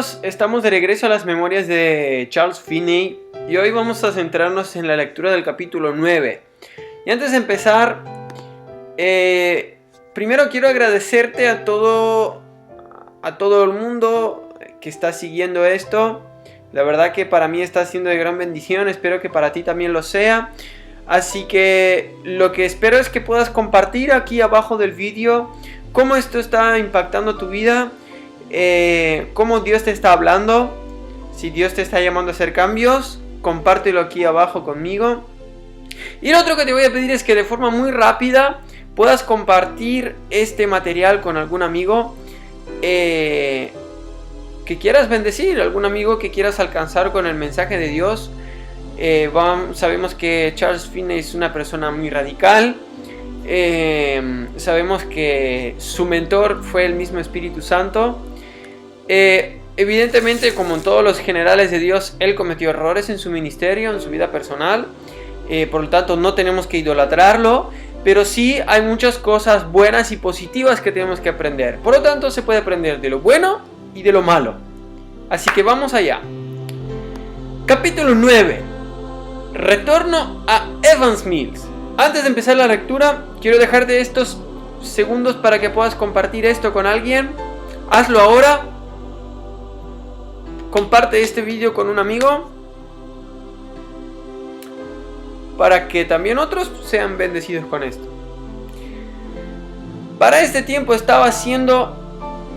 amigos, estamos de regreso a las memorias de Charles Finney y hoy vamos a centrarnos en la lectura del capítulo 9. Y antes de empezar, primero quiero agradecerte a todo el mundo que está siguiendo esto. La verdad que para mí está siendo de gran bendición, espero que para ti también lo sea. Así que lo que espero es que puedas compartir aquí abajo del vídeo cómo esto está impactando tu vida, cómo Dios te está hablando. Si Dios te está llamando a hacer cambios, compártelo aquí abajo conmigo. Y lo otro que te voy a pedir es que de forma muy rápida puedas compartir este material con algún amigo que quieras bendecir, algún amigo que quieras alcanzar con el mensaje de Dios. Sabemos que Charles Finney es una persona muy radical. Sabemos que su mentor fue el mismo Espíritu Santo. Evidentemente, como en todos los generales de Dios, él cometió errores en su ministerio, en su vida personal. Por lo tanto, no tenemos que idolatrarlo, pero sí hay muchas cosas buenas y positivas que tenemos que aprender. Por lo tanto, se puede aprender de lo bueno y de lo malo. Así que vamos allá. Capítulo 9. Retorno a Evans Mills. Antes de empezar la lectura, quiero dejarte estos segundos para que puedas compartir esto con alguien. Hazlo ahora. Comparte este vídeo con un amigo para que también otros sean bendecidos con esto. Para este tiempo estaba siendo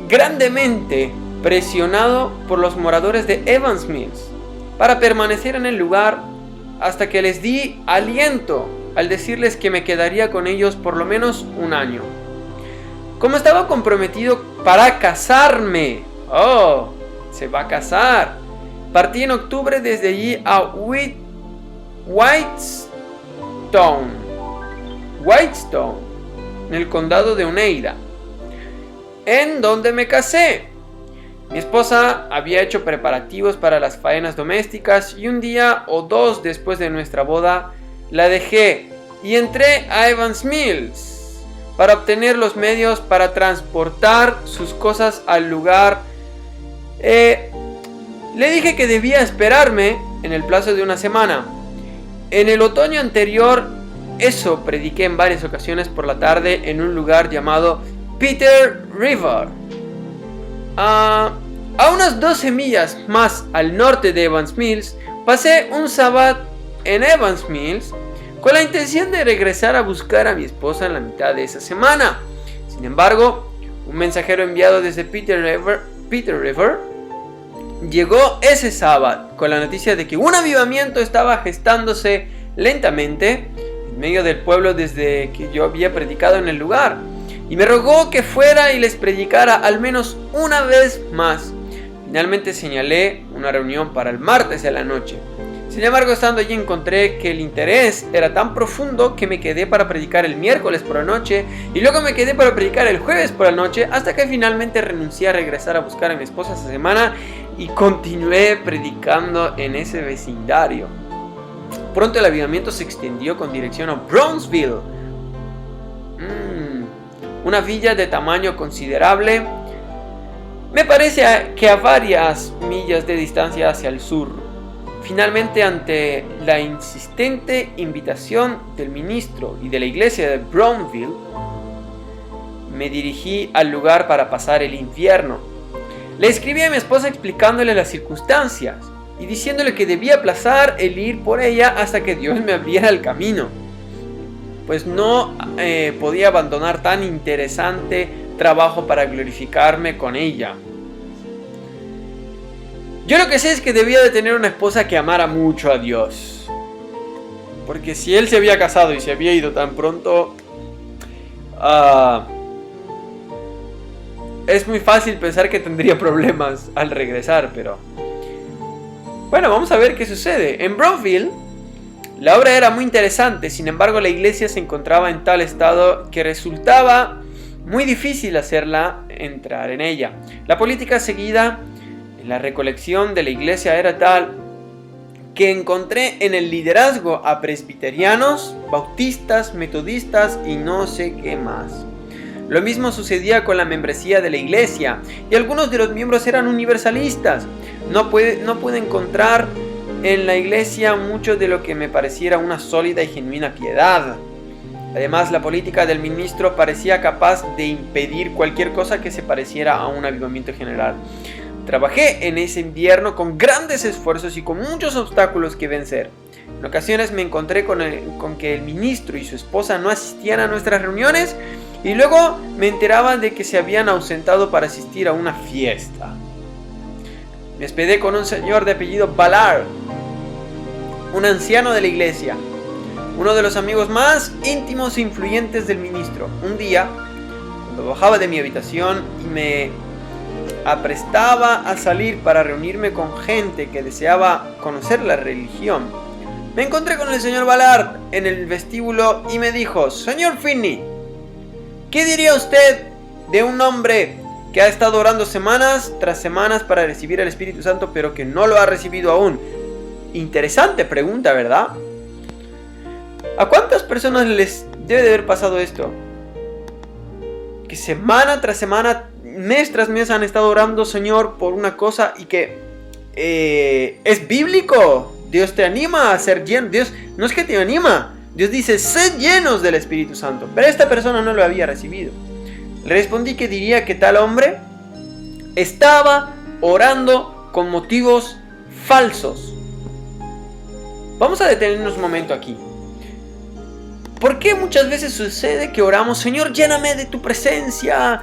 grandemente presionado por los moradores de Evans Mills para permanecer en el lugar hasta que les di aliento al decirles que me quedaría con ellos por lo menos un año. Como estaba comprometido para casarme, se va a casar, partí en octubre desde allí a Whitestone, en el condado de Oneida, en donde me casé. Mi esposa había hecho preparativos para las faenas domésticas y un día o dos después de nuestra boda la dejé y entré a Evans Mills para obtener los medios para transportar sus cosas al lugar. Le dije que debía esperarme en el plazo de una semana. En el otoño anterior, prediqué en varias ocasiones por la tarde en un lugar llamado Peter River. A unas 12 millas más al norte de Evans Mills, pasé un sábado en Evans Mills con la intención de regresar a buscar a mi esposa en la mitad de esa semana. Sin embargo, un mensajero enviado desde Peter River llegó ese sábado con la noticia de que un avivamiento estaba gestándose lentamente en medio del pueblo desde que yo había predicado en el lugar, y me rogó que fuera y les predicara al menos una vez más. Finalmente señalé una reunión para el martes de la noche. Sin embargo, estando allí encontré que el interés era tan profundo que me quedé para predicar el miércoles por la noche y luego me quedé para predicar el jueves por la noche, hasta que finalmente renuncié a regresar a buscar a mi esposa esa semana y continué predicando en ese vecindario. Pronto el avivamiento se extendió con dirección a Brownsville, una villa de tamaño considerable. Me parece que a varias millas de distancia hacia el sur. Finalmente, ante la insistente invitación del ministro y de la iglesia de Brownsville, me dirigí al lugar para pasar el invierno. Le escribí a mi esposa explicándole las circunstancias y diciéndole que debía aplazar el ir por ella hasta que Dios me abriera el camino, pues no podía abandonar tan interesante trabajo para glorificarme con ella. Yo lo que sé es que debía de tener una esposa que amara mucho a Dios, porque si él se había casado y se había ido tan pronto, es muy fácil pensar que tendría problemas al regresar, pero bueno, vamos a ver qué sucede. En Brownsville la obra era muy interesante, sin embargo la iglesia se encontraba en tal estado que resultaba muy difícil hacerla entrar en ella. La política seguida en la recolección de la iglesia era tal que encontré en el liderazgo a presbiterianos, bautistas, metodistas y no sé qué más. Lo mismo sucedía con la membresía de la iglesia, y algunos de los miembros eran universalistas. No pude encontrar en la iglesia mucho de lo que me pareciera una sólida y genuina piedad. Además, la política del ministro parecía capaz de impedir cualquier cosa que se pareciera a un avivamiento general. Trabajé en ese invierno con grandes esfuerzos y con muchos obstáculos que vencer. En ocasiones me encontré con que el ministro y su esposa no asistían a nuestras reuniones, y luego me enteraba de que se habían ausentado para asistir a una fiesta. Me hospedé con un señor de apellido Ballard, un anciano de la iglesia, uno de los amigos más íntimos e influyentes del ministro. Un día, cuando bajaba de mi habitación y me aprestaba a salir para reunirme con gente que deseaba conocer la religión, me encontré con el señor Ballard en el vestíbulo y me dijo: «Señor Finney, ¿qué diría usted de un hombre que ha estado orando semanas tras semanas para recibir el Espíritu Santo, pero que no lo ha recibido aún?» Interesante pregunta, ¿verdad? ¿A cuántas personas les debe de haber pasado esto? Que semana tras semana, mes tras mes han estado orando, Señor, por una cosa, y que es bíblico. Dios te anima a ser lleno. Dios no es que te anima, Dios dice: sed llenos del Espíritu Santo. Pero esta persona no lo había recibido. Le respondí que diría que tal hombre estaba orando con motivos falsos. Vamos a detenernos un momento aquí. ¿Por qué muchas veces sucede que oramos: Señor, lléname de tu presencia,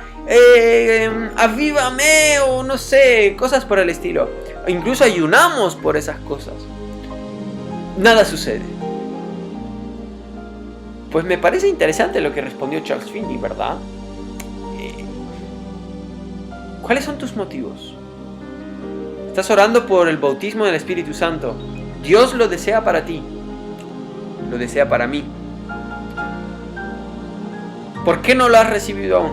avívame, o no sé, cosas por el estilo? Incluso ayunamos por esas cosas. Nada sucede. Pues me parece interesante lo que respondió Charles Finney, ¿verdad? ¿Cuáles son tus motivos? Estás orando por el bautismo del Espíritu Santo. Dios lo desea para ti. Lo desea para mí. ¿Por qué no lo has recibido aún?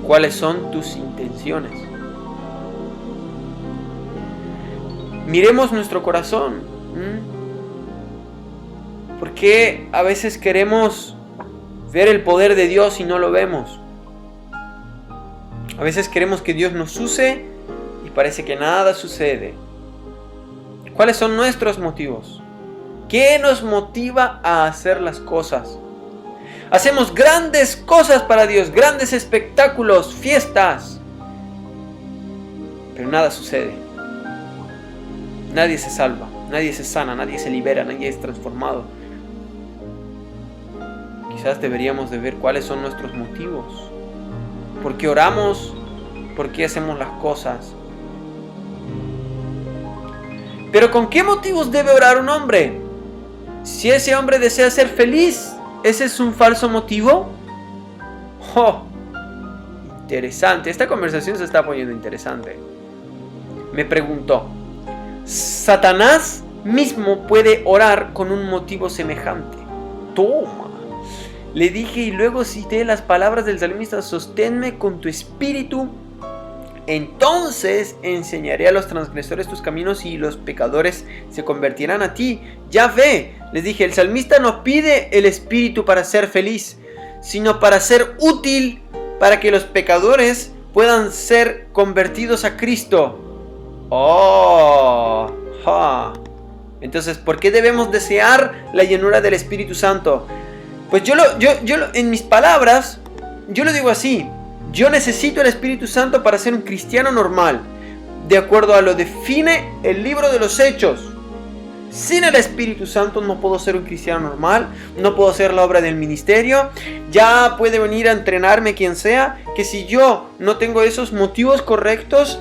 ¿Cuáles son tus intenciones? Miremos nuestro corazón. ¿Por qué a veces queremos ver el poder de Dios y no lo vemos? A veces queremos que Dios nos use y parece que nada sucede. ¿Cuáles son nuestros motivos? ¿Qué nos motiva a hacer las cosas? Hacemos grandes cosas para Dios, grandes espectáculos, fiestas, pero nada sucede. Nadie se salva, nadie se sana, nadie se libera, nadie es transformado. Quizás deberíamos de ver cuáles son nuestros motivos. ¿Por qué oramos? ¿Por qué hacemos las cosas? Pero ¿con qué motivos debe orar un hombre? Si ese hombre desea ser feliz, ¿ese es un falso motivo? ¡Oh! Interesante. Esta conversación se está poniendo interesante. Me preguntó: ¿Satanás mismo puede orar con un motivo semejante? Toma. Le dije, y luego cité las palabras del salmista: sosténme con tu espíritu, entonces enseñaré a los transgresores tus caminos y los pecadores se convertirán a ti. Ya ve, les dije, el salmista no pide el espíritu para ser feliz, sino para ser útil, para que los pecadores puedan ser convertidos a Cristo. Oh, ja. Entonces, ¿por qué debemos desear la llenura del Espíritu Santo? Pues yo en mis palabras, yo lo digo así: yo necesito el Espíritu Santo para ser un cristiano normal, de acuerdo a lo define el libro de los Hechos. Sin el Espíritu Santo no puedo ser un cristiano normal, no puedo hacer la obra del ministerio. Ya puede venir a entrenarme quien sea, que si yo no tengo esos motivos correctos,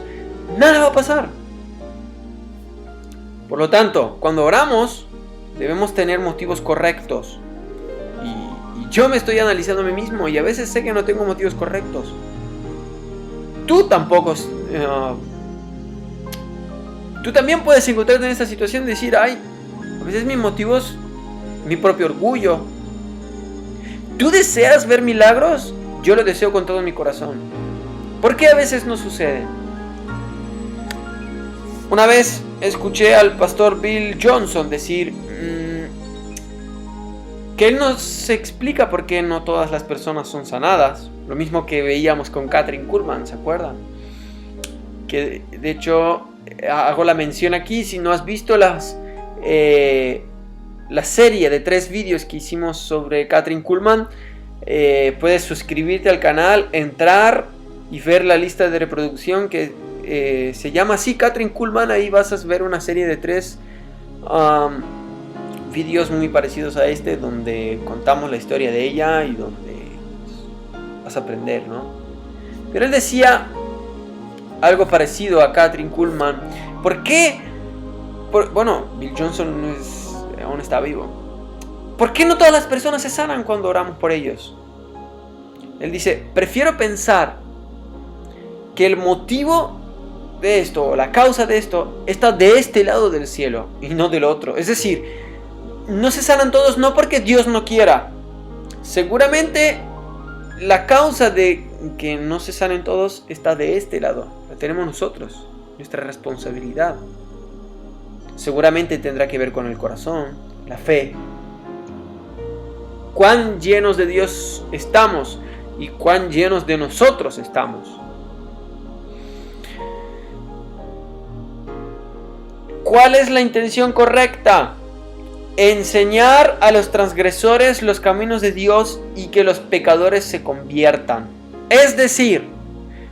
nada va a pasar. Por lo tanto, cuando oramos, debemos tener motivos correctos. Y yo me estoy analizando a mí mismo y a veces sé que no tengo motivos correctos. Tú tampoco. Tú también puedes encontrarte en esta situación de decir: ay, a veces mis motivos, mi propio orgullo. ¿Tú deseas ver milagros? Yo lo deseo con todo mi corazón. ¿Por qué a veces no sucede? Una vez escuché al pastor Bill Johnson decir: que él nos explica por qué no todas las personas son sanadas. Lo mismo que veíamos con Kathryn Kuhlman, ¿se acuerdan? Que de hecho hago la mención aquí, si no has visto la serie de 3 vídeos que hicimos sobre Kathryn Kuhlman, puedes suscribirte al canal, entrar y ver la lista de reproducción que se llama así, Kathryn Kuhlman. Ahí vas a ver una serie de 3 vídeos muy parecidos a este, donde contamos la historia de ella y donde vas a aprender, ¿no? Pero él decía algo parecido a Kathryn Kuhlman. ¿Por qué? Bueno, Bill Johnson aún está vivo. ¿Por qué no todas las personas se sanan cuando oramos por ellos? Él dice, prefiero pensar que el motivo de esto, o la causa de esto, está de este lado del cielo y no del otro. Es decir, no se sanan todos no porque Dios no quiera. Seguramente la causa de que no se sanen todos está de este lado. La tenemos nosotros, nuestra responsabilidad. Seguramente tendrá que ver con el corazón, la fe. Cuán llenos de Dios estamos y cuán llenos de nosotros estamos. ¿Cuál es la intención correcta? Enseñar a los transgresores los caminos de Dios y que los pecadores se conviertan. Es decir,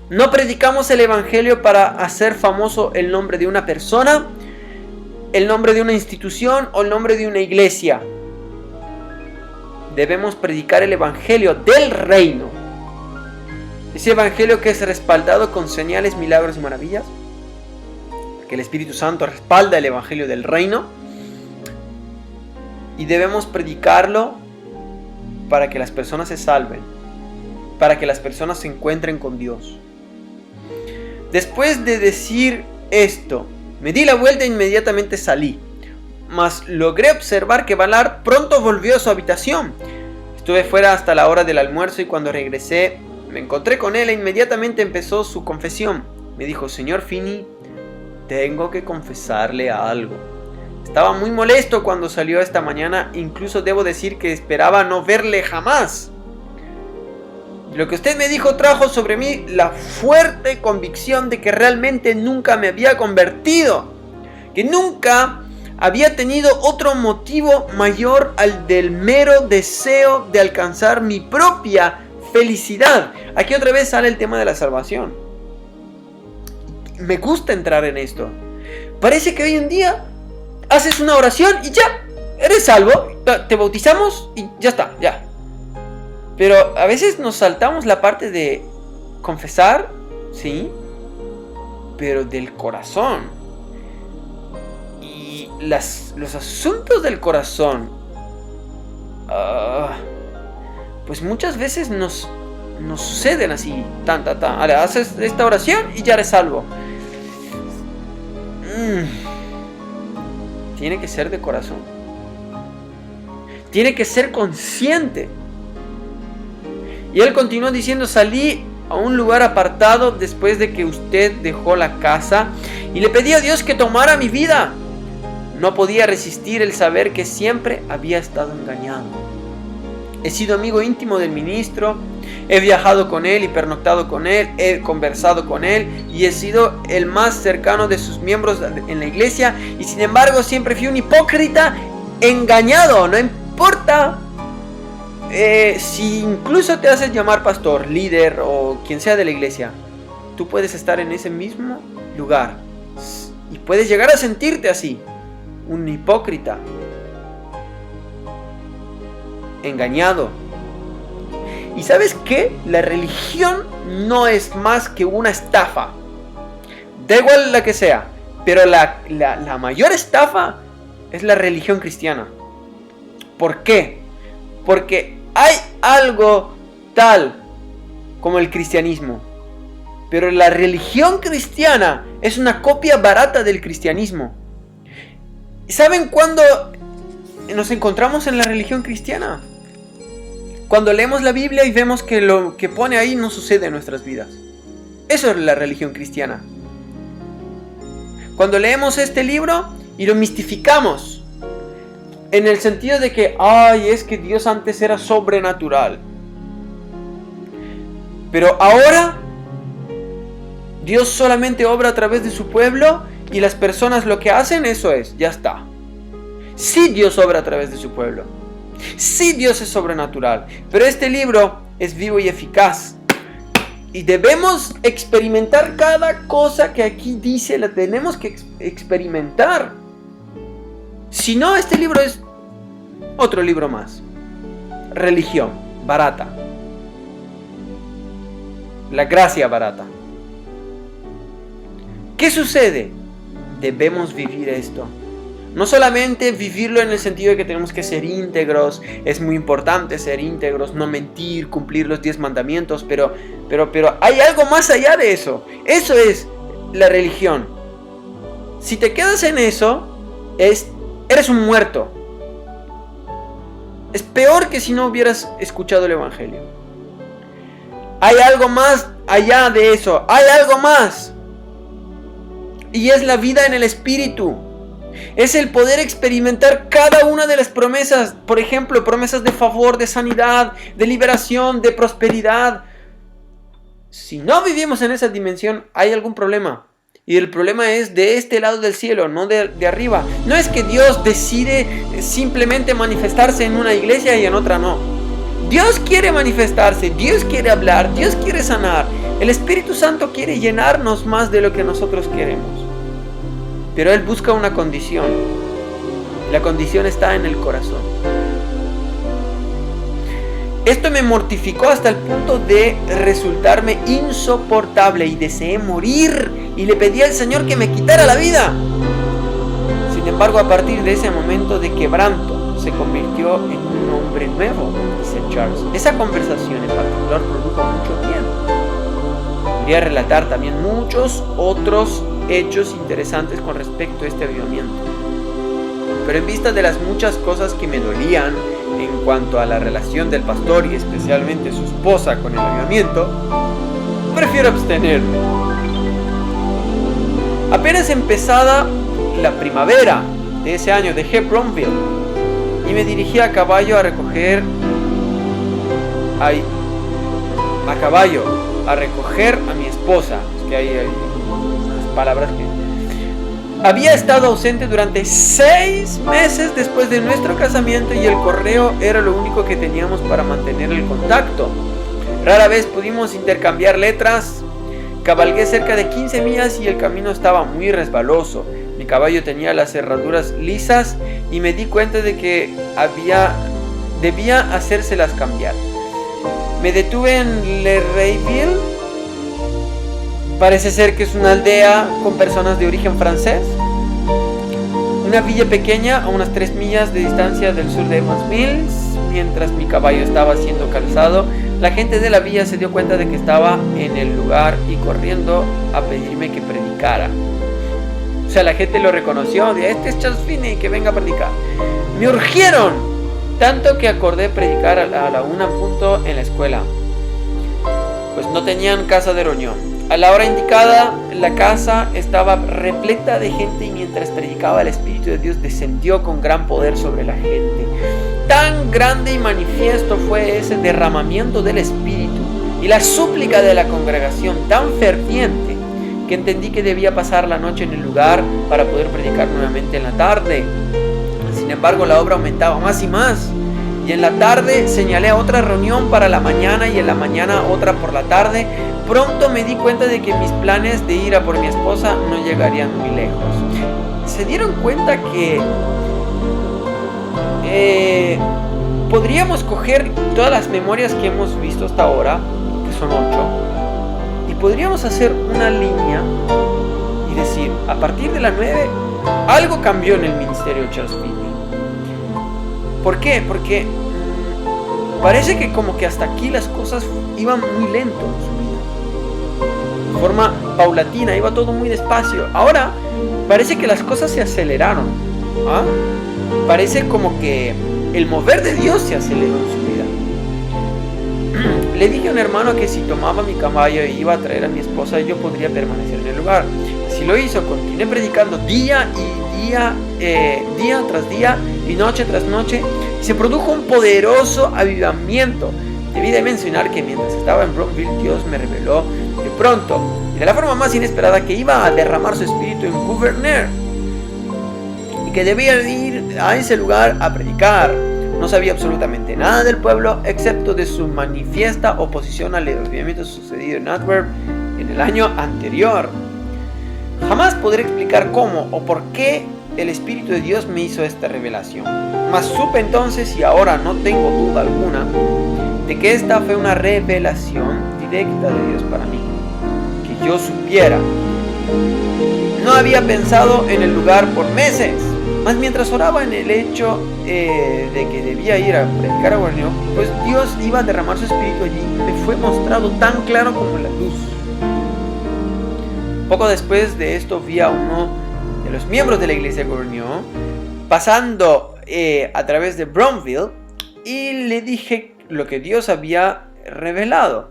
no predicamos el evangelio para hacer famoso el nombre de una persona, el nombre de una institución o el nombre de una iglesia. Debemos predicar el evangelio del reino. Ese evangelio que es respaldado con señales, milagros y maravillas. Que el Espíritu Santo respalda el evangelio del reino. Y debemos predicarlo para que las personas se salven, para que las personas se encuentren con Dios. Después de decir esto, me di la vuelta e inmediatamente salí. Mas logré observar que Ballard pronto volvió a su habitación. Estuve fuera hasta la hora del almuerzo y cuando regresé me encontré con él e inmediatamente empezó su confesión. Me dijo, señor Finney, tengo que confesarle algo. Estaba muy molesto cuando salió esta mañana, incluso debo decir que esperaba no verle jamás. Lo que usted me dijo trajo sobre mí la fuerte convicción de que realmente nunca me había convertido, que nunca había tenido otro motivo mayor al del mero deseo de alcanzar mi propia felicidad. Aquí otra vez sale el tema de la salvación. Me gusta entrar en esto. Parece que hoy en día haces una oración y ya, eres salvo, te bautizamos y ya está, ya. Pero a veces nos saltamos la parte de confesar, sí, pero del corazón. Y los asuntos del corazón, pues muchas veces nos suceden así, ahora haces esta oración y ya eres salvo. Tiene que ser de corazón. Tiene que ser consciente. Y él continuó diciendo, salí a un lugar apartado después de que usted dejó la casa y le pedí a Dios que tomara mi vida. No podía resistir el saber que siempre había estado engañado. He sido amigo íntimo del ministro, he viajado con él y pernoctado con él, he conversado con él y he sido el más cercano de sus miembros en la iglesia y sin embargo siempre fui un hipócrita engañado. No importa si incluso te haces llamar pastor, líder o quien sea de la iglesia, tú puedes estar en ese mismo lugar y puedes llegar a sentirte así, un hipócrita engañado. ¿Y sabes qué? La religión no es más que una estafa. Da igual la que sea, pero la mayor estafa es la religión cristiana. ¿Por qué? Porque hay algo tal como el cristianismo, pero la religión cristiana es una copia barata del cristianismo. ¿Saben cuándo nos encontramos en la religión cristiana? Cuando leemos la Biblia y vemos que lo que pone ahí no sucede en nuestras vidas. Eso es la religión cristiana. Cuando leemos este libro y lo mistificamos, en el sentido de que, ay, es que Dios antes era sobrenatural. Pero ahora Dios solamente obra a través de su pueblo y las personas lo que hacen, eso es, ya está. Sí, Dios obra a través de su pueblo. Sí, Dios es sobrenatural. Pero este libro es vivo y eficaz. Y debemos experimentar cada cosa que aquí dice, la tenemos que experimentar. Si no, este libro es otro libro más. Religión barata. La gracia barata. ¿Qué sucede? Debemos vivir esto. No solamente vivirlo en el sentido de que tenemos que ser íntegros, es muy importante ser íntegros, no mentir, cumplir los 10 mandamientos, pero hay algo más allá de eso. Eso es la religión. Si te quedas en eso, eres un muerto. Es peor que si no hubieras escuchado el Evangelio. Hay algo más allá de eso, hay algo más. Y es la vida en el Espíritu. Es el poder experimentar cada una de las promesas. Por ejemplo, promesas de favor, de sanidad, de liberación, de prosperidad. Si no vivimos en esa dimensión, hay algún problema. Y el problema es de este lado del cielo, no de arriba. No es que Dios decide simplemente manifestarse en una iglesia y en otra no. Dios quiere manifestarse, Dios quiere hablar, Dios quiere sanar. El Espíritu Santo quiere llenarnos más de lo que nosotros queremos. Pero Él busca una condición. La condición está en el corazón. Esto me mortificó hasta el punto de resultarme insoportable y deseé morir y le pedí al Señor que me quitara la vida. Sin embargo, a partir de ese momento de quebranto, se convirtió en un hombre nuevo, dice Charles. Esa conversación en particular produjo mucho bien. Podría relatar también muchos otros hechos interesantes con respecto a este avivamiento. Pero en vista de las muchas cosas que me dolían en cuanto a la relación del pastor y especialmente su esposa con el avivamiento, prefiero abstenerme. Apenas empezada la primavera de ese año dejé Bromville y me dirigí a caballo a recoger a mi esposa. Es que hay unas palabras que... Había estado ausente durante 6 meses después de nuestro casamiento y el correo era lo único que teníamos para mantener el contacto. Rara vez pudimos intercambiar letras. Cabalgué cerca de 15 millas y el camino estaba muy resbaloso. Mi caballo tenía las cerraduras lisas y me di cuenta de que debía hacérselas cambiar. Me detuve en Le Rayville. Parece ser que es una aldea con personas de origen francés. Una villa pequeña a unas 3 millas de distancia del sur de Evans Mills. Mientras mi caballo estaba siendo calzado, la gente de la villa se dio cuenta de que estaba en el lugar y corriendo a pedirme que predicara. O sea, la gente lo reconoció, de este es Charles Finney, que venga a predicar. Me urgieron, tanto que acordé predicar a la 1 en la escuela. Pues no tenían casa de reunión. A la hora indicada, la casa estaba repleta de gente y mientras predicaba el Espíritu de Dios descendió con gran poder sobre la gente. Tan grande y manifiesto fue ese derramamiento del Espíritu y la súplica de la congregación tan ferviente que entendí que debía pasar la noche en el lugar para poder predicar nuevamente en la tarde. Sin embargo, la obra aumentaba más y más. Y en la tarde señalé a otra reunión para la mañana y en la mañana otra por la tarde. Pronto me di cuenta de que mis planes de ir a por mi esposa no llegarían muy lejos. Se dieron cuenta que podríamos coger todas las memorias que hemos visto hasta ahora, que son 8, y podríamos hacer una línea y decir, a partir de la 9, algo cambió en el ministerio de Charles Finney. ¿Por qué? Porque parece que como que hasta aquí las cosas iban muy lento en su vida. De forma paulatina, iba todo muy despacio. Ahora parece que las cosas se aceleraron. ¿Ah? Parece como que el mover de Dios se aceleró en su vida. Le dije a un hermano que si tomaba mi caballo e iba a traer a mi esposa, yo podría permanecer en el lugar. Así lo hizo. Continué predicando día tras día y noche tras noche, y se produjo un poderoso avivamiento. Debí de mencionar que mientras estaba en Brownsville, Dios me reveló de pronto y de la forma más inesperada que iba a derramar su espíritu en Gouverneur y que debía ir a ese lugar a predicar. No sabía absolutamente nada del pueblo, excepto de su manifiesta oposición al avivamiento sucedido en Antwerp en el año anterior. Jamás podré explicar cómo o por qué el Espíritu de Dios me hizo esta revelación, mas supe entonces, y ahora no tengo duda alguna, de que esta fue una revelación directa de Dios para mí, que yo supiera. No había pensado en el lugar por meses, mas mientras oraba en el hecho de que debía ir a predicar a Borneo, pues Dios iba a derramar su espíritu allí, me fue mostrado tan claro como la luz. Poco después de esto vi a uno de los miembros de la iglesia de Borneo pasando a través de Brownsville y le dije lo que Dios había revelado.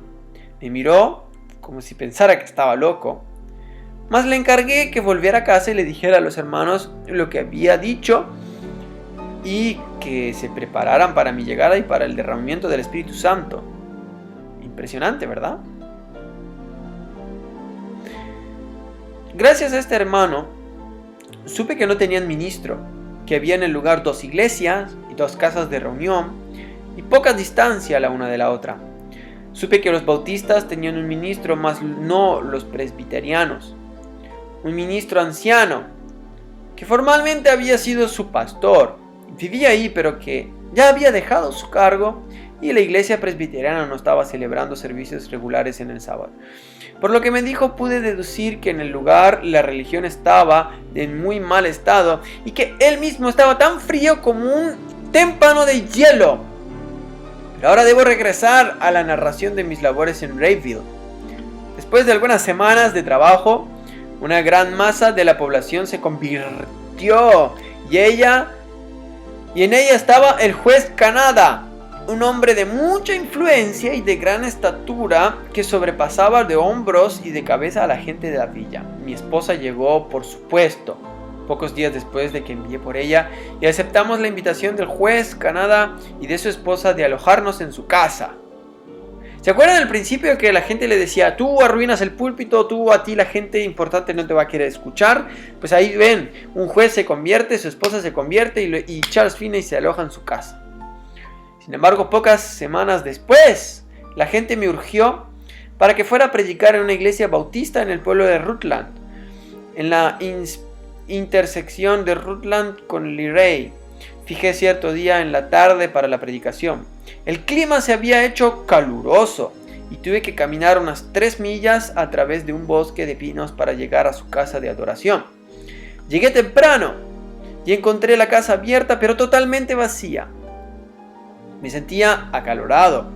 Me miró como si pensara que estaba loco, mas le encargué que volviera a casa y le dijera a los hermanos lo que había dicho y que se prepararan para mi llegada y para el derramamiento del Espíritu Santo. Impresionante, ¿verdad? Gracias a este hermano, supe que no tenían ministro, que había en el lugar 2 iglesias y 2 casas de reunión y poca distancia la una de la otra. Supe que los bautistas tenían un ministro, mas no los presbiterianos. Un ministro anciano, que formalmente había sido su pastor, vivía ahí pero que ya había dejado su cargo, y la iglesia presbiteriana no estaba celebrando servicios regulares en el sábado. Por lo que me dijo, pude deducir que en el lugar la religión estaba en muy mal estado y que él mismo estaba tan frío como un témpano de hielo. Pero ahora debo regresar a la narración de mis labores en Rayville. Después de algunas semanas de trabajo, una gran masa de la población se convirtió y en ella estaba el juez Canada, un hombre de mucha influencia y de gran estatura que sobrepasaba de hombros y de cabeza a la gente de la villa. Mi esposa llegó, por supuesto, pocos días después de que envié por ella, y aceptamos la invitación del juez Canada y de su esposa de alojarnos en su casa. ¿Se acuerdan al principio que la gente le decía, tú arruinas el púlpito, tú a ti la gente importante no te va a querer escuchar? Pues ahí ven, un juez se convierte, su esposa se convierte y Charles Finney se aloja en su casa. Sin embargo, pocas semanas después, la gente me urgió para que fuera a predicar en una iglesia bautista en el pueblo de Rutland, en la intersección de Rutland con Leray. Fijé cierto día en la tarde para la predicación. El clima se había hecho caluroso y tuve que caminar unas 3 millas a través de un bosque de pinos para llegar a su casa de adoración. Llegué temprano y encontré la casa abierta pero totalmente vacía. Me sentía acalorado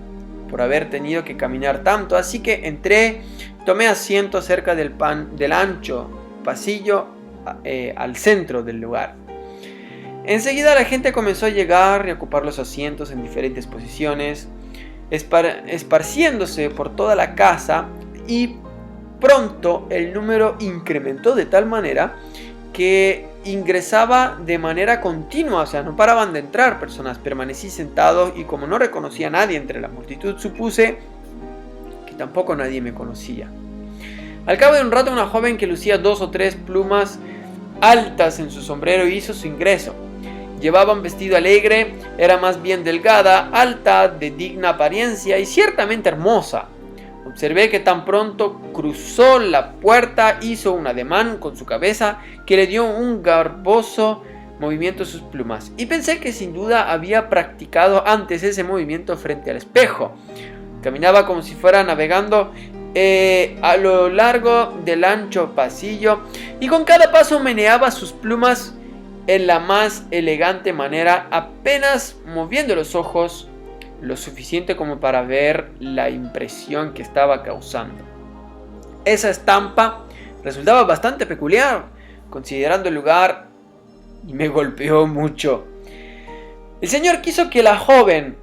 por haber tenido que caminar tanto, así que entré, tomé asiento cerca del ancho pasillo al centro del lugar. Enseguida la gente comenzó a llegar y a ocupar los asientos en diferentes posiciones, esparciéndose por toda la casa, y pronto el número incrementó de tal manera que ingresaba de manera continua, o sea, no paraban de entrar personas. Permanecí sentado y como no reconocía a nadie entre la multitud, supuse que tampoco nadie me conocía. Al cabo de un rato, una joven que lucía 2 o 3 plumas altas en su sombrero hizo su ingreso. Llevaba un vestido alegre, era más bien delgada, alta, de digna apariencia y ciertamente hermosa. Observé que tan pronto cruzó la puerta hizo un ademán con su cabeza que le dio un garboso movimiento a sus plumas, y pensé que sin duda había practicado antes ese movimiento frente al espejo. Caminaba como si fuera navegando a lo largo del ancho pasillo, y con cada paso meneaba sus plumas en la más elegante manera, apenas moviendo los ojos lo suficiente como para ver la impresión que estaba causando. Esa estampa resultaba bastante peculiar, considerando el lugar, y me golpeó mucho. El Señor quiso que la joven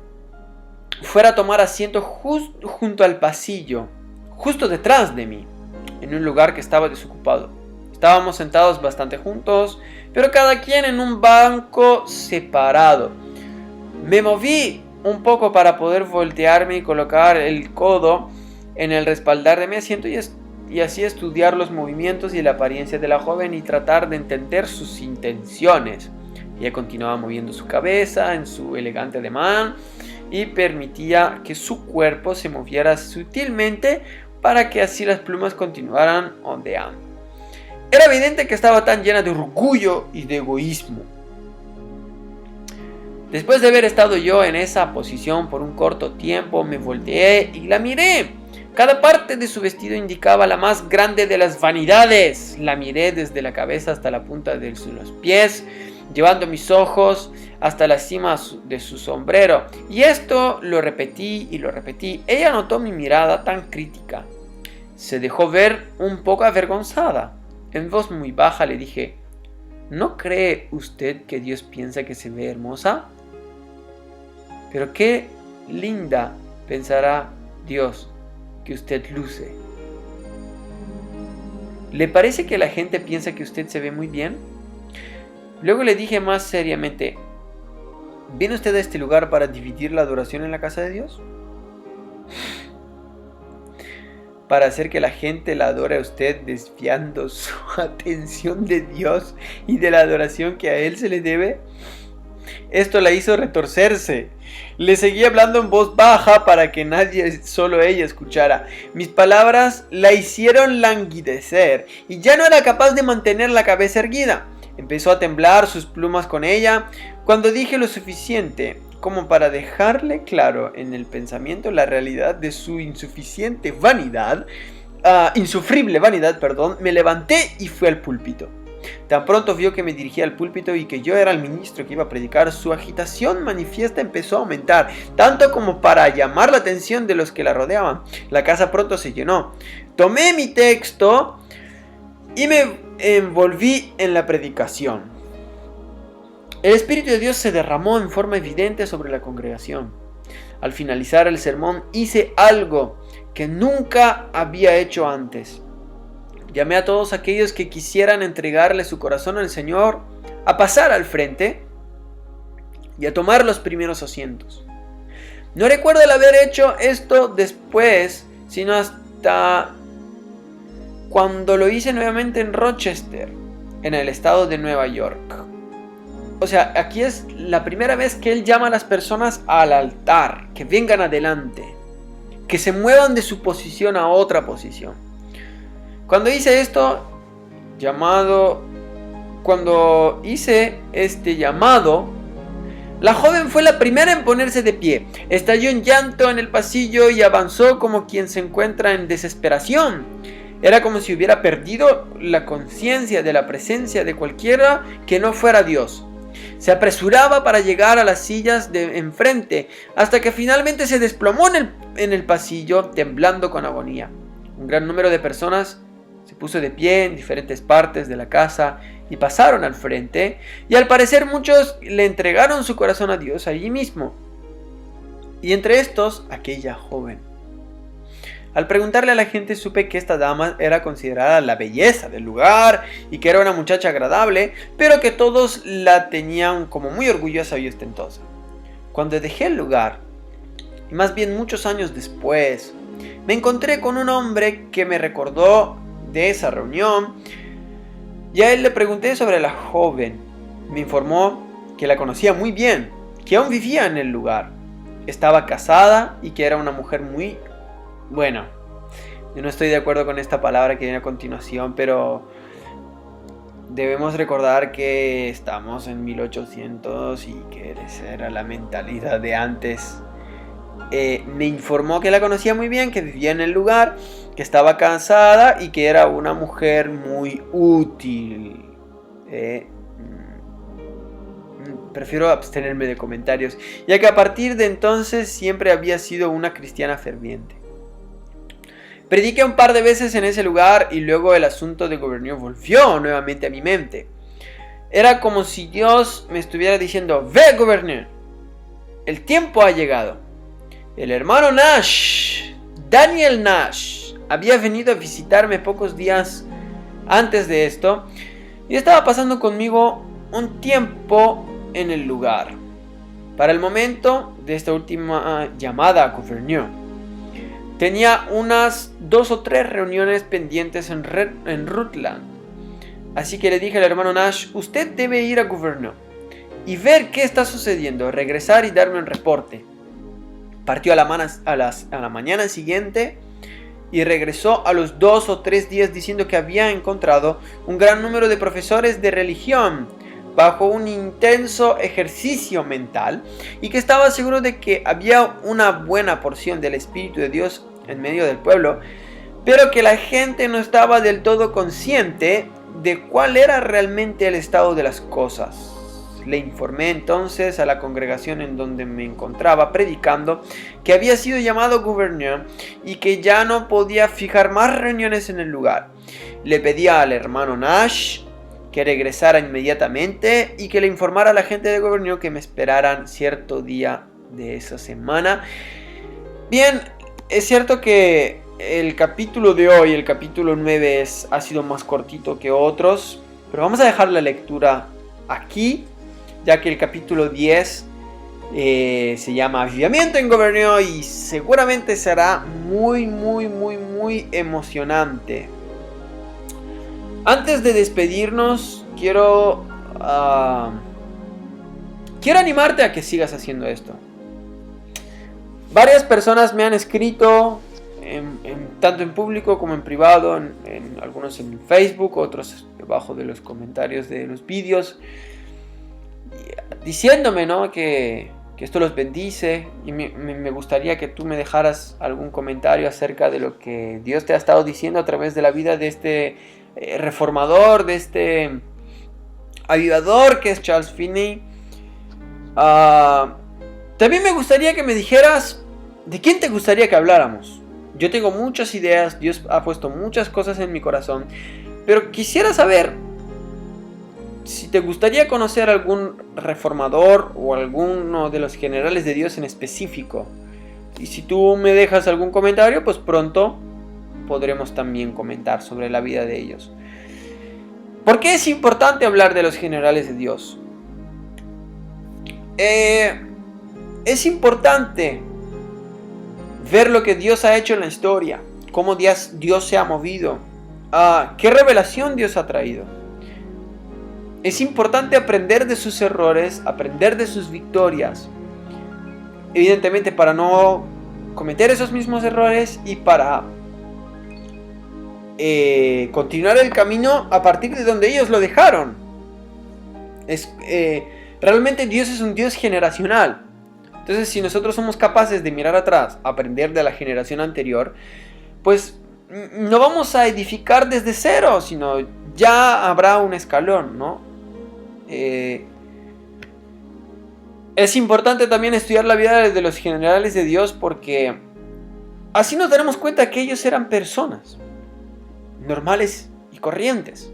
fuera a tomar asiento junto al pasillo, justo detrás de mí, en un lugar que estaba desocupado. Estábamos sentados bastante juntos, pero cada quien en un banco separado. Me moví un poco para poder voltearme y colocar el codo en el respaldar de mi asiento y así estudiar los movimientos y la apariencia de la joven y tratar de entender sus intenciones. Ella continuaba moviendo su cabeza en su elegante ademán y permitía que su cuerpo se moviera sutilmente para que así las plumas continuaran ondeando. Era evidente que estaba tan llena de orgullo y de egoísmo. Después de haber estado yo en esa posición por un corto tiempo, me volteé y la miré. Cada parte de su vestido indicaba la más grande de las vanidades. La miré desde la cabeza hasta la punta de los pies, llevando mis ojos hasta la cima de su sombrero. Y esto lo repetí y lo repetí. Ella notó mi mirada tan crítica. Se dejó ver un poco avergonzada. En voz muy baja le dije: ¿no cree usted que Dios piensa que se ve hermosa? Pero qué linda pensará Dios que usted luce. ¿Le parece que la gente piensa que usted se ve muy bien? Luego le dije más seriamente: ¿viene usted a este lugar para dividir la adoración en la casa de Dios? ¿Para hacer que la gente la adore a usted desviando su atención de Dios y de la adoración que a Él se le debe? Esto la hizo retorcerse. Le seguí hablando en voz baja para que nadie, solo ella, escuchara. Mis palabras la hicieron languidecer y ya no era capaz de mantener la cabeza erguida. Empezó a temblar sus plumas con ella. Cuando dije lo suficiente como para dejarle claro en el pensamiento la realidad de su insufrible vanidad, me levanté y fui al púlpito. Tan pronto vio que me dirigía al púlpito y que yo era el ministro que iba a predicar, su agitación manifiesta empezó a aumentar, tanto como para llamar la atención de los que la rodeaban. La casa pronto se llenó. Tomé mi texto y me envolví en la predicación. El Espíritu de Dios se derramó en forma evidente sobre la congregación. Al finalizar el sermón hice algo que nunca había hecho antes. Llamé a todos aquellos que quisieran entregarle su corazón al Señor a pasar al frente y a tomar los primeros asientos. No recuerdo el haber hecho esto después, sino hasta cuando lo hice nuevamente en Rochester, en el estado de Nueva York. O sea, aquí es la primera vez que él llama a las personas al altar, que vengan adelante, que se muevan de su posición a otra posición. Cuando hice este llamado, la joven fue la primera en ponerse de pie. Estalló en llanto en el pasillo y avanzó como quien se encuentra en desesperación. Era como si hubiera perdido la conciencia de la presencia de cualquiera que no fuera Dios. Se apresuraba para llegar a las sillas de enfrente, hasta que finalmente se desplomó en el pasillo, temblando con agonía. Un gran número de personas se puso de pie en diferentes partes de la casa y pasaron al frente, y al parecer muchos le entregaron su corazón a Dios allí mismo. Y entre estos, aquella joven. Al preguntarle a la gente supe que esta dama era considerada la belleza del lugar y que era una muchacha agradable, pero que todos la tenían como muy orgullosa y ostentosa. Cuando dejé el lugar, y más bien muchos años después, me encontré con un hombre que me recordó de esa reunión y a él le pregunté sobre la joven. Me informó que la conocía muy bien, que aún vivía en el lugar, estaba casada y que era una mujer muy... Bueno, yo no estoy de acuerdo con esta palabra que viene a continuación, pero debemos recordar que estamos en 1800 y que esa era la mentalidad de antes. Me informó que la conocía muy bien, que vivía en el lugar, que estaba casada y que era una mujer muy útil. Prefiero abstenerme de comentarios, ya que a partir de entonces siempre había sido una cristiana ferviente. Prediqué un par de veces en ese lugar y luego el asunto de Gouverneur volvió nuevamente a mi mente. Era como si Dios me estuviera diciendo: «Ve, Gouverneur, el tiempo ha llegado». El hermano Nash, Daniel Nash, había venido a visitarme pocos días antes de esto, y estaba pasando conmigo un tiempo en el lugar. Para el momento de esta última llamada a Gouverneur, tenía unas 2 o 3 reuniones pendientes en Rutland. Así que le dije al hermano Nash, usted debe ir a Gouverneur y ver qué está sucediendo, regresar y darme un reporte. Partió a la mañana siguiente y regresó a los 2 o 3 días diciendo que había encontrado un gran número de profesores de religión bajo un intenso ejercicio mental y que estaba seguro de que había una buena porción del Espíritu de Dios en medio del pueblo, pero que la gente no estaba del todo consciente de cuál era realmente el estado de las cosas. Le informé entonces a la congregación en donde me encontraba predicando que había sido llamado Gouverneur y que ya no podía fijar más reuniones en el lugar. Le pedía al hermano Nash que regresara inmediatamente y que le informara a la gente de Gouverneur que me esperaran cierto día de esa semana. Bien, es cierto que el capítulo de hoy, el capítulo 9, ha sido más cortito que otros, pero vamos a dejar la lectura aquí, ya que el capítulo 10 se llama Avivamiento en Gouverneur y seguramente será muy emocionante. Antes de despedirnos, quiero animarte a que sigas haciendo esto. Varias personas me han escrito, tanto en público como en privado, algunos en Facebook, otros debajo de los comentarios de los vídeos, diciéndome, ¿no?, que esto los bendice, y me gustaría que tú me dejaras algún comentario acerca de lo que Dios te ha estado diciendo a través de la vida de este reformador, de este avivador que es Charles Finney. También me gustaría que me dijeras de quién te gustaría que habláramos. Yo tengo muchas ideas, Dios ha puesto muchas cosas en mi corazón, pero quisiera saber si te gustaría conocer algún reformador o alguno de los generales de Dios en específico. Y si tú me dejas algún comentario, pues pronto podremos también comentar sobre la vida de ellos. ¿Por qué es importante hablar de los generales de Dios? Es importante ver lo que Dios ha hecho en la historia, cómo Dios se ha movido, qué revelación Dios ha traído. Es importante aprender de sus errores, aprender de sus victorias, evidentemente para no cometer esos mismos errores y para continuar el camino a partir de donde ellos lo dejaron. Realmente Dios es un Dios generacional. Entonces, si nosotros somos capaces de mirar atrás, aprender de la generación anterior, pues no vamos a edificar desde cero, sino ya habrá un escalón, ¿no? Es importante también estudiar la vida de los generales de Dios, porque así nos daremos cuenta que ellos eran personas normales y corrientes,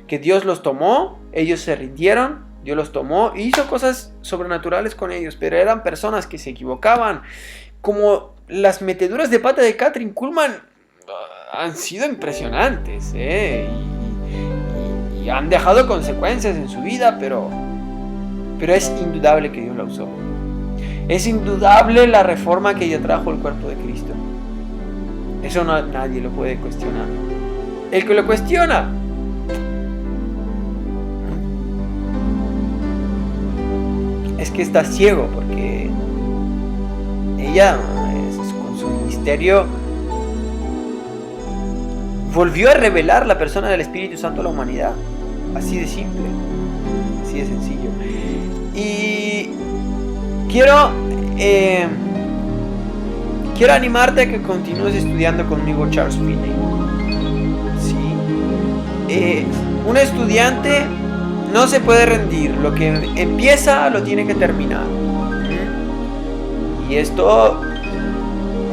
que Dios los tomó, ellos se rindieron, Dios los tomó e hizo cosas sobrenaturales con ellos, pero eran personas que se equivocaban, como las meteduras de pata de Kathryn Kuhlman han sido impresionantes, y han dejado consecuencias en su vida, pero es indudable que Dios la usó. Es indudable la reforma que ella trajo al cuerpo de Cristo. Eso nadie lo puede cuestionar. El que lo cuestiona es que está ciego, porque ella con su ministerio volvió a revelar la persona del Espíritu Santo a la humanidad. Así de simple, así de sencillo. Y quiero animarte a que continúes estudiando conmigo Charles Finney. ¿Sí? Un estudiante no se puede rendir. Lo que empieza lo tiene que terminar. Y esto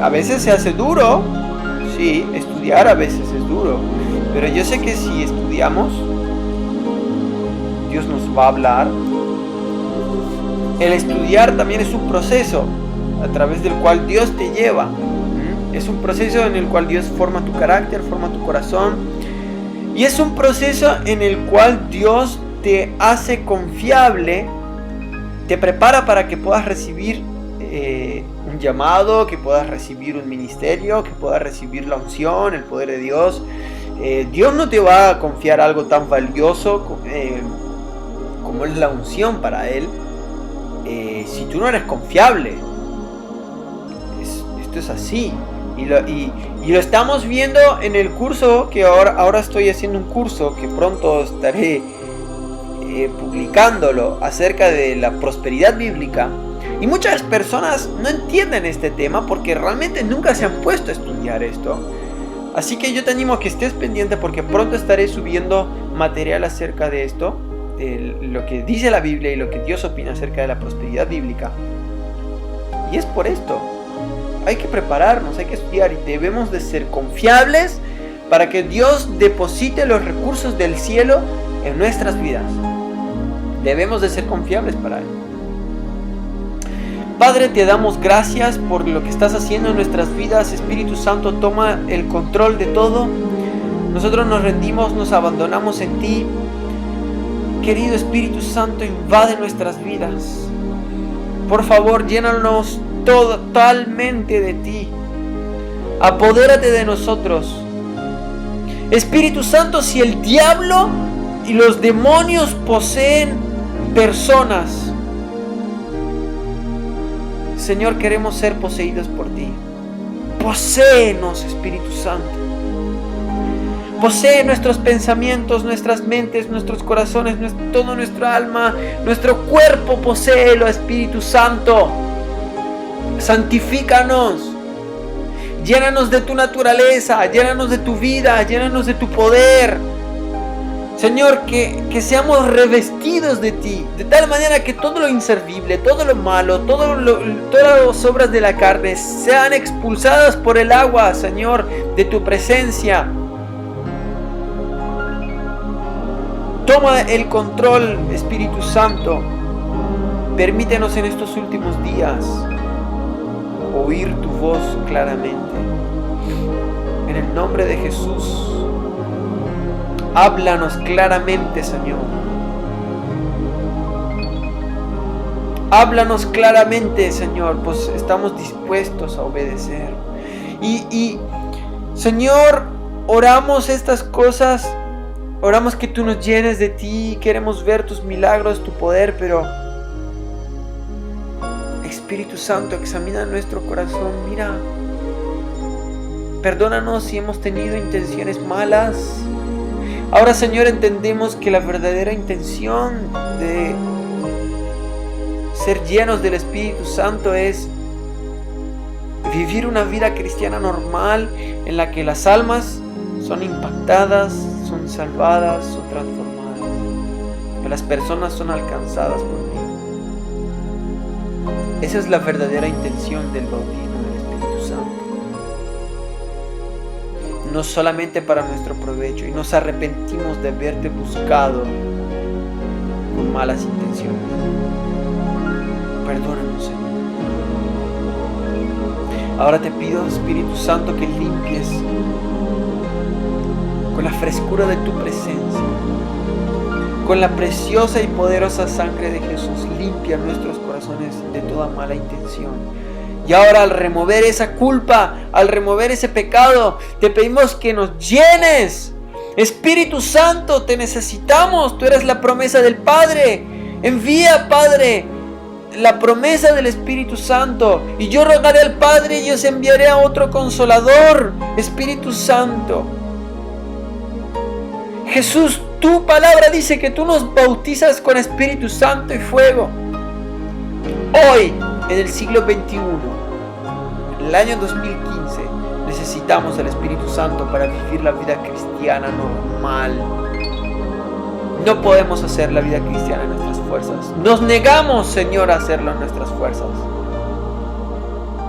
a veces se hace duro. Sí, estudiar a veces es duro. Pero yo sé que si estudiamos, Dios nos va a hablar. El estudiar también es un proceso a través del cual Dios te lleva. Es un proceso en el cual Dios forma tu carácter, forma tu corazón. Y es un proceso en el cual Dios te hace confiable, te prepara para que puedas recibir un llamado, que puedas recibir un ministerio, que puedas recibir la unción, el poder de Dios. Dios no te va a confiar algo tan valioso como es la unción para Él, si tú no eres confiable. Esto es así. Y lo estamos viendo en el curso, que ahora estoy haciendo un curso que pronto estaré publicándolo, acerca de la prosperidad bíblica. Y muchas personas no entienden este tema porque realmente nunca se han puesto a estudiar esto. Así que yo te animo a que estés pendiente, porque pronto estaré subiendo material acerca de esto, de lo que dice la Biblia y lo que Dios opina acerca de la prosperidad bíblica. Y es por esto. Hay que prepararnos, hay que estudiar, y debemos de ser confiables para que Dios deposite los recursos del cielo en nuestras vidas. Debemos de ser confiables para Él. Padre, te damos gracias por lo que estás haciendo en nuestras vidas. Espíritu Santo, toma el control de todo. Nosotros nos rendimos, nos abandonamos en ti. Querido Espíritu Santo, invade nuestras vidas. Por favor, llénanos totalmente de ti. Apodérate de nosotros. Espíritu Santo, si el diablo y los demonios poseen personas, Señor, queremos ser poseídos por ti. Poséenos, Espíritu Santo. Posee nuestros pensamientos, nuestras mentes, nuestros corazones, todo nuestro alma, nuestro cuerpo. Poséelo, Espíritu Santo. Santifícanos. Llénanos de tu naturaleza, llénanos de tu vida, llénanos de tu poder. Señor, que seamos revestidos de ti, de tal manera que todo lo inservible, todo lo malo, todas las obras de la carne sean expulsadas por el agua, Señor, de tu presencia. Toma el control, Espíritu Santo. Permítenos en estos últimos días oír tu voz claramente. En el nombre de Jesús. Háblanos claramente, Señor. Háblanos claramente, Señor, pues estamos dispuestos a obedecer. Y Señor, oramos estas cosas. Oramos que tú nos llenes de ti. Queremos ver tus milagros, tu poder, pero Espíritu Santo, examina nuestro corazón. Mira, perdónanos si hemos tenido intenciones malas. Ahora, Señor, entendemos que la verdadera intención de ser llenos del Espíritu Santo es vivir una vida cristiana normal, en la que las almas son impactadas, son salvadas, son transformadas, que las personas son alcanzadas por ti. Esa es la verdadera intención del bautismo del Espíritu Santo. No solamente para nuestro provecho, y nos arrepentimos de haberte buscado con malas intenciones. Perdónanos, Señor. Ahora te pido, Espíritu Santo, que limpies con la frescura de tu presencia, con la preciosa y poderosa sangre de Jesús. Limpia nuestros corazones de toda mala intención. Y ahora, al remover esa culpa, al remover ese pecado, te pedimos que nos llenes. Espíritu Santo, te necesitamos. Tú eres la promesa del Padre. Envía, Padre, la promesa del Espíritu Santo. Y yo rogaré al Padre y os enviaré a otro Consolador. Espíritu Santo. Jesús, tu palabra dice que tú nos bautizas con Espíritu Santo y fuego. Hoy, en el siglo XXI, en el año 2015, necesitamos el Espíritu Santo para vivir la vida cristiana normal. No podemos hacer la vida cristiana en nuestras fuerzas. Nos negamos, Señor, a hacerlo en nuestras fuerzas.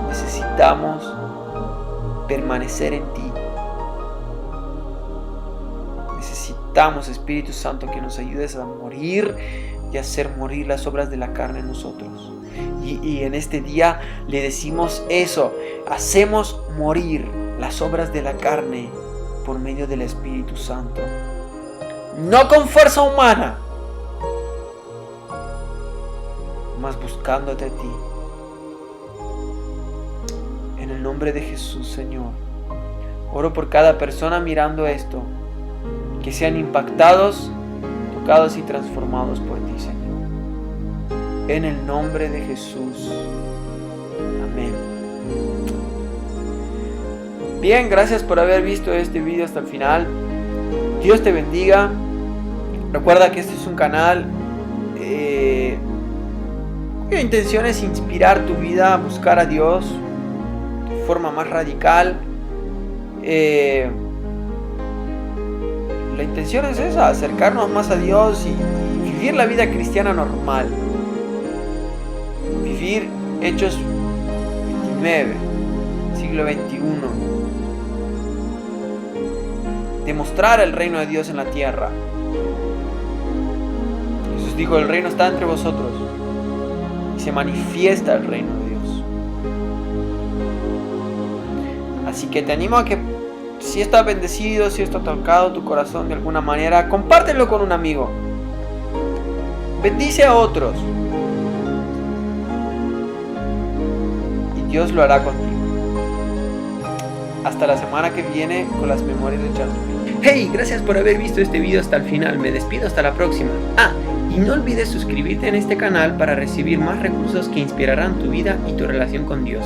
Necesitamos permanecer en ti. Necesitamos, Espíritu Santo, que nos ayudes a morir y a hacer morir las obras de la carne en nosotros. Y en este día le decimos eso. Hacemos morir las obras de la carne por medio del Espíritu Santo. no con fuerza humana, mas buscándote a ti. En el nombre de Jesús, Señor, oro por cada persona mirando esto, que sean impactados, tocados y transformados por ti, Señor. En el nombre de Jesús. Amén. Bien, gracias por haber visto este video hasta el final. Dios te bendiga. Recuerda que este es un canal cuya intención es inspirar tu vida a buscar a Dios de forma más radical. La intención es esa, acercarnos más a Dios y vivir la vida cristiana normal. Vivir Hechos 29, siglo XXI. Demostrar el reino de Dios en la tierra. Jesús dijo, el reino está entre vosotros y se manifiesta el reino de Dios. Así que te animo a que si estás bendecido, si esto ha tocado tu corazón de alguna manera, compártelo con un amigo. Bendice a otros. Y Dios lo hará contigo. Hasta la semana que viene con las memorias de Charles. Hey, gracias por haber visto este video hasta el final. Me despido hasta la próxima. Y no olvides suscribirte en este canal para recibir más recursos que inspirarán tu vida y tu relación con Dios.